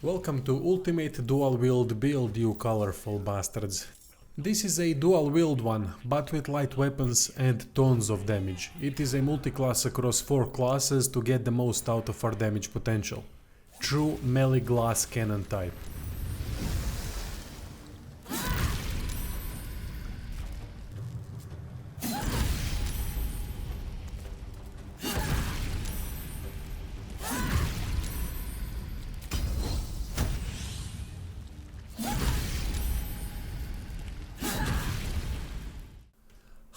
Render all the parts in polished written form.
Welcome to Ultimate Dual Wield build, you colorful bastards. This is a dual wield one, but with light weapons and tons of damage. It is a multi-class across 4 classes to get the most out of our damage potential. True melee glass cannon type.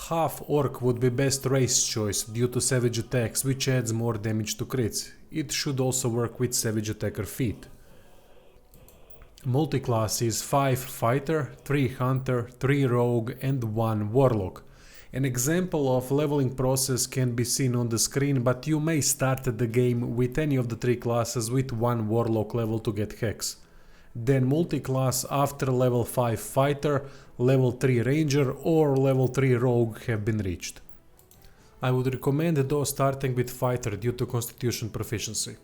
Half Orc would be best race choice due to Savage attacks, which adds more damage to crits. It should also work with Savage attacker feat. Multiclass is 5 Fighter, 3 Hunter, 3 Rogue and 1 Warlock. An example of leveling process can be seen on the screen, but you may start the game with any of the 3 classes with 1 Warlock level to get Hex. Then multi-class after level 5 Fighter, level 3 Ranger or level 3 Rogue have been reached. I would recommend those starting with Fighter due to Constitution proficiency.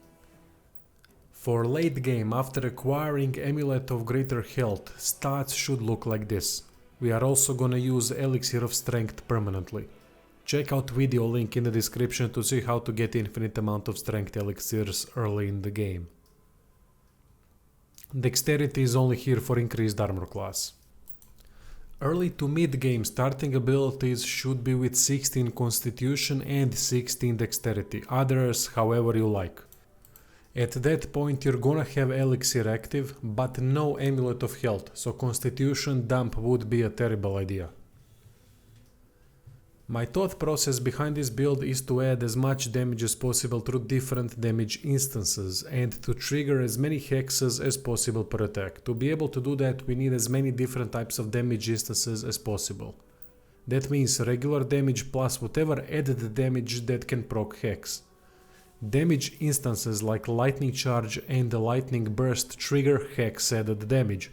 For late game, after acquiring Amulet of Greater Health, stats should look like this. We are also gonna use Elixir of Strength permanently. Check out video link in the description to see how to get infinite amount of strength elixirs early in the game. Dexterity is only here for increased armor class. Early to mid game starting abilities should be with 16 Constitution and 16 Dexterity, others however you like. At that point you're gonna have Elixir active, but no Amulet of Health, so Constitution dump would be a terrible idea. My thought process behind this build is to add as much damage as possible through different damage instances and to trigger as many hexes as possible per attack. To be able to do that, we need as many different types of damage instances as possible. That means regular damage plus whatever added damage that can proc hex. Damage instances like Lightning Charge and the Lightning Burst trigger hex added damage.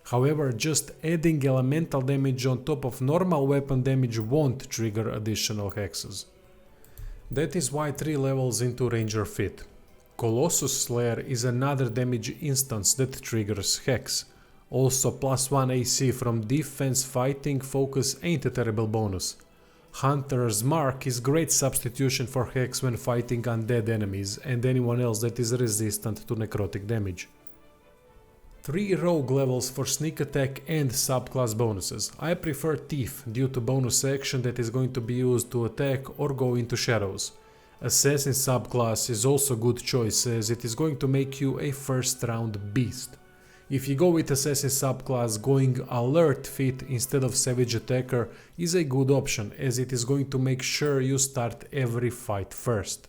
However, just adding elemental damage on top of normal weapon damage won't trigger additional hexes. That is why 3 levels into Ranger fit. Colossus Slayer is another damage instance that triggers hex. Also +1 AC from defense fighting focus ain't a terrible bonus. Hunter's Mark is great substitution for hex when fighting undead enemies and anyone else that is resistant to necrotic damage. 3 rogue levels for sneak attack and subclass bonuses. I prefer Thief due to bonus action that is going to be used to attack or go into shadows. Assassin subclass is also good choice as it is going to make you a first round beast. If you go with Assassin subclass, going alert fit instead of Savage attacker is a good option as it is going to make sure you start every fight first.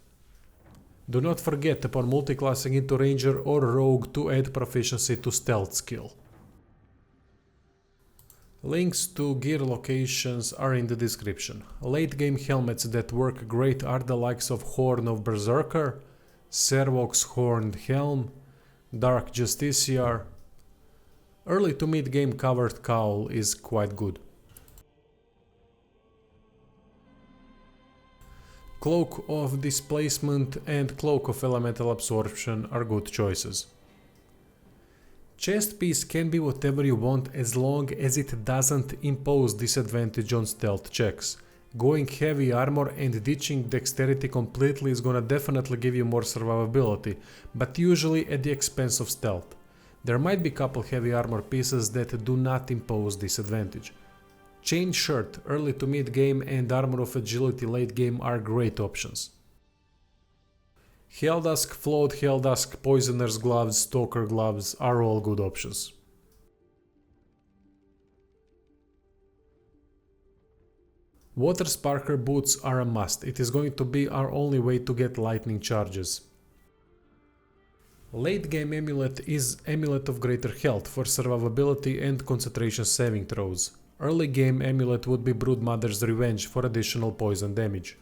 Do not forget upon multiclassing into Ranger or Rogue to add proficiency to Stealth skill. Links to gear locations are in the description. Late game helmets that work great are the likes of Horn of Berserker, SAREVOK'S Horned Helm, Dark Justiciar. Early to mid game covered COWL is quite good. Cloak of Displacement and Cloak of Elemental Absorption are good choices. Chest piece can be whatever you want as long as it doesn't impose disadvantage on stealth checks. Going heavy armor and ditching dexterity completely is gonna definitely give you more survivability, but usually at the expense of stealth. There might be couple heavy armor pieces that do not impose disadvantage. Chain Shirt early to mid game and Armor of Agility late game are great options. HELLDUSK, FLAWED HELLDUSK, POISONER'S gloves, STALKER gloves are all good options. WATERSPARKER boots are a must, it is going to be our only way to get lightning charges. Late game Amulet is Amulet of Greater Health for survivability and concentration saving throws. Early game Amulet would be BROODMOTHER'S Revenge for additional poison damage.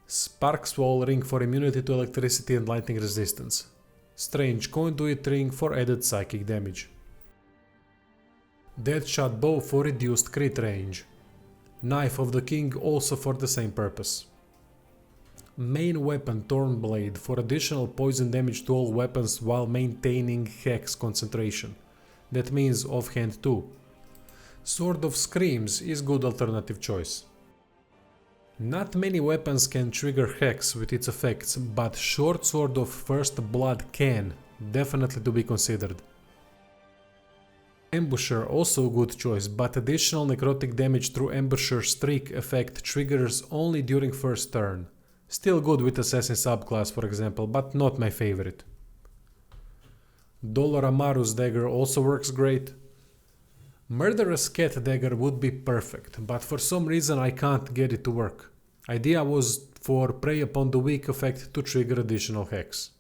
SPARKSWALL ring for immunity to electricity and lightning resistance. Strange Conduit ring for added psychic damage. Deadshot bow for reduced crit range. Knife of the King also for the same purpose. Main weapon Thorn Blade for additional poison damage to all weapons while maintaining hex concentration. That means offhand too. Sword of Screams is good alternative choice. Not many weapons can trigger hex with its effects, but Short Sword of First Blood can, definitely to be considered. Ambusher also a good choice, but additional necrotic damage through Ambusher Streak effect triggers only during first turn. Still good with Assassin subclass for example, but not my favorite. DOLOR AMARUS dagger also works great. Murderous cat dagger would be perfect, but for some reason I can't get it to work. Idea was for prey upon the weak effect to trigger additional hex.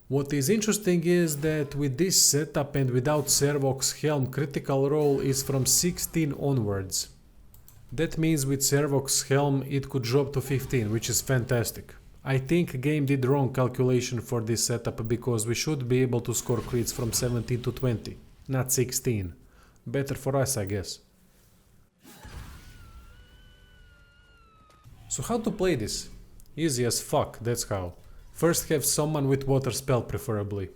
What is interesting is that with this setup and without SAREVOK'S HELM critical roll is from 16 onwards. That means with SAREVOK'S HELM it could drop to 15, which is fantastic. I think game did wrong calculation for this setup because we should be able to score crits from 17 to 20, not 16. Better for us, I guess. So how to play this? Easy as fuck, that's how. First have someone with water spell preferably.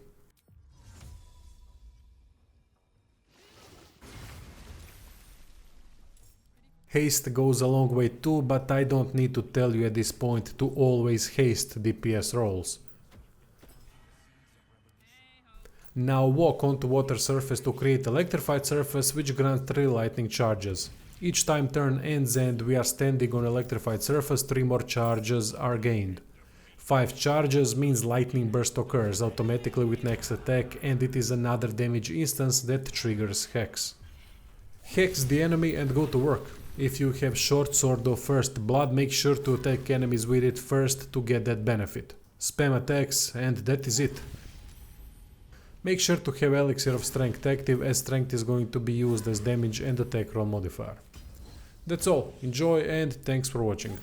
Haste goes a long way too, but I don't need to tell you at this point to always haste DPS rolls. Now walk onto water surface to create electrified surface which grants 3 lightning charges. Each time turn ends and we are standing on electrified surface, 3 more charges are gained. 5 charges means lightning burst occurs automatically with next attack and it is another damage instance that triggers hex. Hex the enemy and go to work. If you have Short Sword of First Blood, make sure to attack enemies with it first to get that benefit. Spam attacks and that is it. Make sure to have Elixir of Strength active as Strength is going to be used as damage and attack roll modifier. That's all, enjoy and thanks for watching.